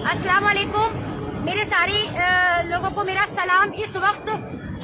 अस्सलाम वालेकुम। मेरे सारे लोगों को मेरा सलाम। इस वक्त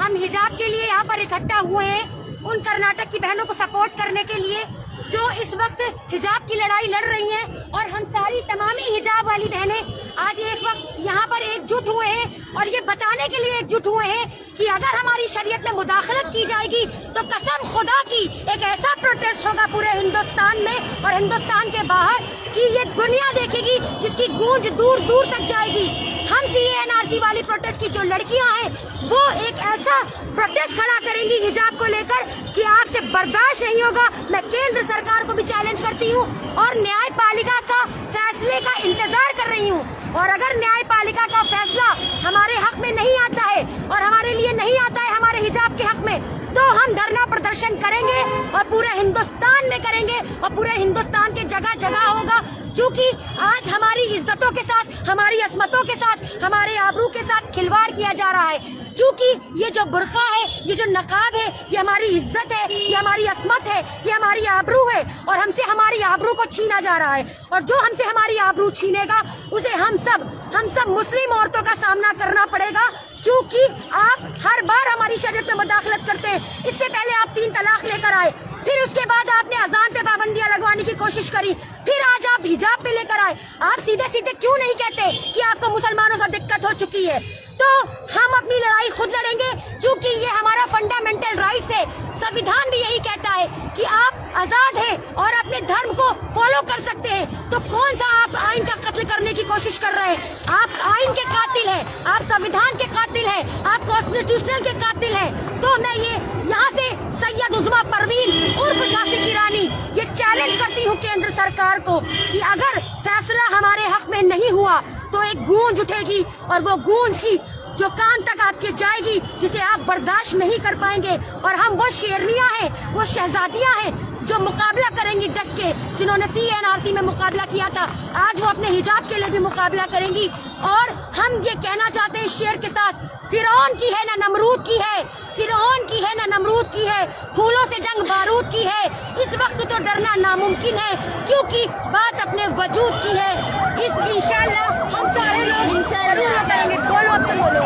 हम हिजाब के लिए यहाँ पर इकट्ठा हुए हैं उन कर्नाटक की बहनों को सपोर्ट करने के लिए जो इस वक्त हिजाब की लड़ाई लड़ रही हैं, और हम सारी तमामी हिजाब वाली बहनें आज एक वक्त यहाँ पर एकजुट हुए हैं और ये बताने के लिए एकजुट हुए हैं कि अगर हमारी शरीयत में मुदाखलत की जाएगी तो कसम खुदा की एक ऐसा प्रोटेस्ट होगा पूरे हिंदुस्तान में और हिंदुस्तान के बाहर कि ये दुनिया देखेगी, जिसकी गूंज दूर दूर तक जाएगी। हम CANRC वाली प्रोटेस्ट की जो लड़कियां हैं वो एक ऐसा प्रोटेस्ट खड़ा करेंगी हिजाब को लेकर कि आपसे बर्दाश्त नहीं होगा। मैं केंद्र सरकार को भी चैलेंज करती हूँ और न्यायपालिका का फैसले का इंतजार कर रही हूँ, और अगर न्यायपालिका का फैसला हमारे हक में नहीं आता है और हमारे लिए नहीं आता है हमारे हिजाब के हक में, तो हम धरना प्रदर्शन करेंगे और पूरे हिंदुस्तान में करेंगे और पूरे हिंदुस्तान के जगह जगह होगा। क्योंकि आज हमारी इज्जतों के साथ, हमारी असमतों के साथ, हमारे आबरू के साथ खिलवाड़ किया जा रहा है। क्योंकि ये जो बुर्का है, ये जो नकाब है, ये हमारी इज्जत है, ये हमारी असमत है, ये हमारी आबरू है, और हमसे हमारी आबरू को छीना जा रहा है। और जो हमसे हमारी आबरू छीनेगा उसे हम सब मुस्लिम औरतों का सामना करना पड़ेगा। क्योंकि आप हर बार हमारी शरीयत में मुदाखलत करते हैं। इससे पहले आप 3 तलाक लेकर आए, फिर उसके बाद आपने अजान पे पाबंदियां लगवाने की कोशिश करी, फिर आज आप हिजाब पे लेकर आए। आप सीधे सीधे क्यों नहीं कहते कि आपको मुसलमानों से दिक्कत हो चुकी है? तो हम अपनी लड़ाई खुद लड़ेंगे, क्योंकि ये हमारा फंडामेंटल राइट्स है। संविधान भी यही कहता है कि आप आजाद हैं और अपने धर्म को फॉलो कर सकते हैं। तो कौन सा आप आइन का कत्ल करने की कोशिश कर रहे हैं? आप आइन के कातिल हैं, आप संविधान के कातिल हैं, आप कॉन्स्टिट्यूशनल के कातिल हैं। तो मैं ये यहाँ से सैयद उज़्मा परवीन उर्फ झांसी की रानी ये चैलेंज करती हूँ केंद्र सरकार को कि अगर फैसला हमारे हक में नहीं हुआ तो एक गूंज उठेगी, और वो गूंज की जो कान तक आपके जाएगी, जिसे आप बर्दाश्त नहीं कर पाएंगे। और हम वो शेरनियां हैं, वो शहजादियां हैं जो मुकाबला करेंगी डट के, जिन्होंने CANRC में मुकाबला किया था, आज वो अपने हिजाब के लिए भी मुकाबला करेंगी। और हम ये कहना चाहते हैं इस शेर के साथ, फिरौन की है ना नमरूद की है, फिरौन की है ना नमरूद की है, फूलों से जंग बारूद की है। इस वक्त तो डरना नामुमकिन है, क्योंकि बात अपने वजूद की है। इस इंशाल्लाह हम सारे लोग इंशाल्लाह करेंगे। बोलो, अब तुम बोलो।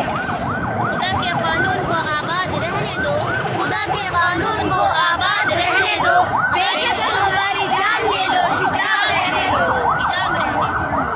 खुदा के कानून को आबाद रहने दो, खुदा के कानून को आबाद रहने दो, बेशक तुम हमारी जान ले लो, हिजाब रहने दो, हिजाब रहने दो।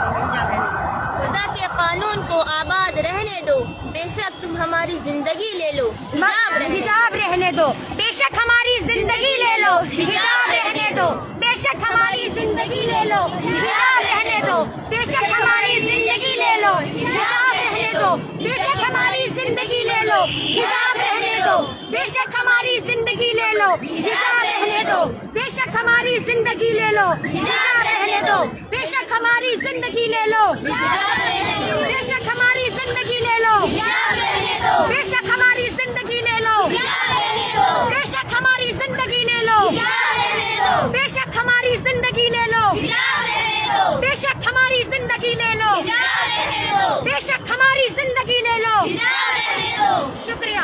खुदा के कानून को आबाद रहने दो, बेशक तुम हमारी जिंदगी ले लो, हिजाब रहने दो, बेशक हमारी जिंदगी ले लो, हिजाब रहने दो, बेशक हमारी जिंदगी ले लो, हिजाब रहने दो, बेशक हमारी जिंदगी ले लो, हिजाब रहने दो, बेशक हमारी जिंदगी ले लो, हिजाब रहने दो, बेशक हमारी जिंदगी ले लो, हिजाब रहने दो, बेशक हमारी जिंदगी ले लो, हिजाब रहने दो, बेशक हमारी जिंदगी ले लो, हिजाब रहने दो, बेशक हमारी जिंदगी ले लो, हिजाब रहने दो, बेशक हमारी जिंदगी ले लो, हिजाब रहने दो, बेशक हमारी जिंदगी ले लो, हिजाब रहने दो, बेशक हमारी जिंदगी ले लो, हिजाब रहने दो, बेशक हमारी जिंदगी ले लो, हिजाब रहने दो, बेशक हमारी जिंदगी ले लो, हिजाब रहने दो। शुक्रिया।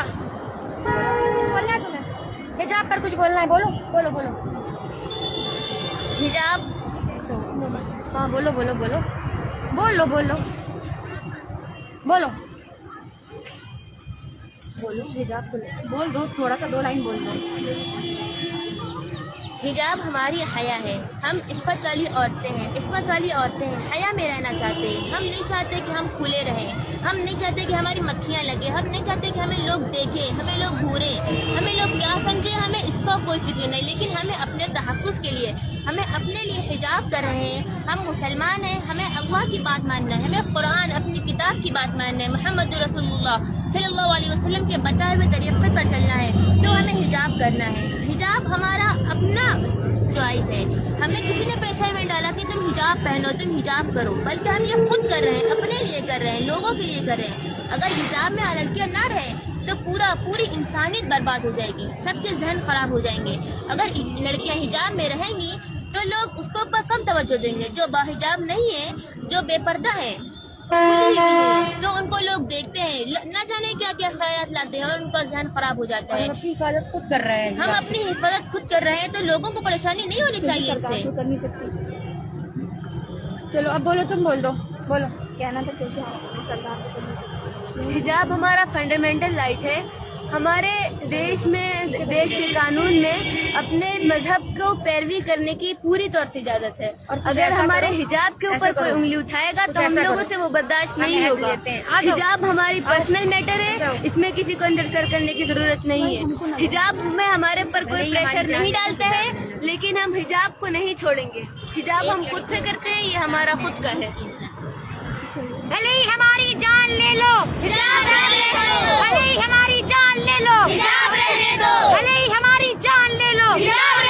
बोलना है तुम्हें? हिजाब पर कुछ बोलना है? बोलो बोलो बोलो। हिजाब, हाँ बोलो बोलो बोलो बोलो बोलो बोलो बोलो। हिजाब को बोल दो, थोड़ा सा 2 लाइन बोल दो। हिजाब हमारी हया है, हम इफ़्फ़त वाली औरतें हैं, इस्मत वाली औरतें हैं, हया में रहना चाहते हैं। हम नहीं चाहते कि हम खुले रहें, हम नहीं चाहते कि हमारी मक्खियाँ लगे, हम नहीं चाहते कि हमें लोग देखें, हमें लोग घूरें, हमें लोग क्या समझे, हमें इसका कोई फिक्र नहीं। लेकिन हमें अपने तहफ़्फ़ुज़ के लिए, हमें अपने लिए हिजाब कर रहे हैं। हम मुसलमान हैं, हमें अल्लाह की बात मानना है, हमें कुरान अपनी किताब की बात मानना है, मोहम्मद रसूलुल्लाह सल्लल्लाहु अलैहि वसल्लम के बताए हुए तरीक़े पर चलना है। तो हमें हिजाब करना है। हिजाब हमारा अपना चॉइस है, हमें किसी ने प्रेशर में डाला कि तुम हिजाब पहनो, तुम हिजाब करो, बल्कि हम ये खुद कर रहे हैं, अपने लिए कर रहे हैं, लोगों के लिए कर रहे हैं। अगर हिजाब में लड़कियाँ ना रहे तो पूरी इंसानियत बर्बाद हो जाएगी, सबके जहन खराब हो जाएंगे। अगर लड़कियाँ हिजाब में रहेंगी तो लोग उसके ऊपर कम तवज्जो देंगे। जो बाहिजाब नहीं है, जो बेपर्दा है, तो उनको लोग देखते हैं, न जाने क्या क्या ख्याल लाते हैं और उनका जहन खराब हो जाता है। अपनी हिफाजत खुद कर रहे हैं, हम अपनी हिफाजत खुद कर रहे हैं, तो लोगों को परेशानी नहीं होनी चाहिए इससे। कर नहीं सकती। चलो अब बोलो, तुम बोल दो, बोलो। कहना चाहते हो कि हम सरकार को करना चाहिए? हिजाब हमारा फंडामेंटल राइट है। हमारे देश में, देश के कानून में अपने मजहब को पैरवी करने की पूरी तौर से इजाजत है। और कुछ अगर ऐसा हमारे करो, हिजाब के ऐसा ऊपर कोई करो, उंगली उठाएगा कुछ तो हम ऐसा लोगों करो। से वो बर्दाश्त नहीं हम होगा। देते हैं। आ जाओ। हिजाब हमारी पर्सनल मैटर ऐसा है, हो। इसमें किसी को इंटरफेयर करने की जरूरत नहीं है। हिजाब में हमारे ऊपर कोई प्रेशर नहीं डालता है, लेकिन हम हिजाब को नहीं छोड़ेंगे। हिजाब हम खुद से करते हैं, ये हमारा खुद का है। भले ही हमारी जान ले लो, हिजाब रहने दो, भले ही हमारी जान ले लो, हिजाब रहने दो, भले ही हमारी जान ले लो, हिजाब